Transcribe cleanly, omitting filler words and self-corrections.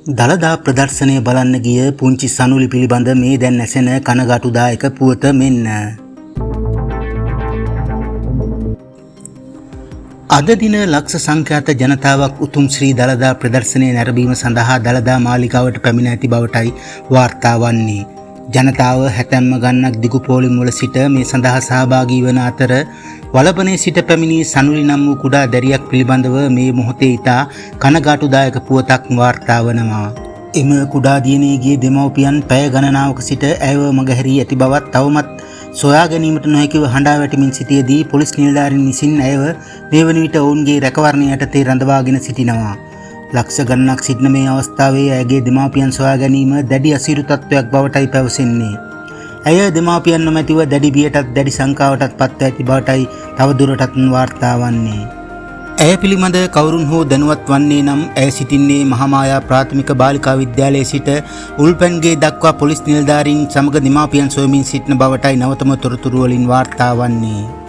දළදා ප්‍රදර්ශනය බලන්න ගිය පුංචි සනුලි පිළිබඳ මේ දැන් ඇසෙන කනගාටුදායක පුවත මෙන්න. අද දින ලක්ෂ සංඛ්‍යාත ජනතාවක් උතුම් ශ්‍රී දළදා ප්‍රදර්ශනය නැරඹීම සඳහා දළදා මාලිගාවට පැමිණ ඇති බවටයි වාර්තා වන්නේ. ජනතාව හැතැම්ම ගන්නක් දිගු පෝලිම් වල සිට මේ සඳහා සහභාගී වන අතර වලපනේ සිට පැමිණි සනුලි නම් වූ කුඩා දැරියක් පිළිබඳව මේ මොහොතේ ඉතා කනගාටුදායක පුවතක් වාර්තා වනවා. එම කුඩා දියණියගේ දෙමව්පියන් පැය ගණනාවක සිට ඇයව මගහැරී ඇති බවත් තවමත් සොයා ගැනීමට නොහැකිව හඬා වැටමින් සිටියේදී පොලිස් නිලධාරීන් විසින් ඇයව මේ වන විට ඔවුන්ගේ රැකවරණය යටතේ රඳවාගෙන සිටිනවා. ලක්ෂ ගණනක් සිටින මේ අවස්ථාවේ ඇයගේ දෙමාපියන් සොයා ගැනීම දැඩි අසීරු තත්ත්වයක් බවටයි පැවසෙන්නේ. ඇය දෙමාපියන් නොමැතිව දැඩි බියටත් දැඩි සංකාවටත් පත්ව ඇති බවටයි තවදුරටත් වාර්තා වන්නේ. ඇය පිළිබඳ කවුරුන් හෝ දැනුවත් වන්නේ නම් ඇය සිටින්නේ මහාමායා ප්‍රාථමික බාලිකා විද්‍යාලයේ සිට උල්පැන්ගේ දක්වා පොලිස් නිලධාරීන් සමග දෙමාපියන් සොයමින් සිටින බවටයි නවතම තොරතුරු වලින් වාර්තා වන්නේ.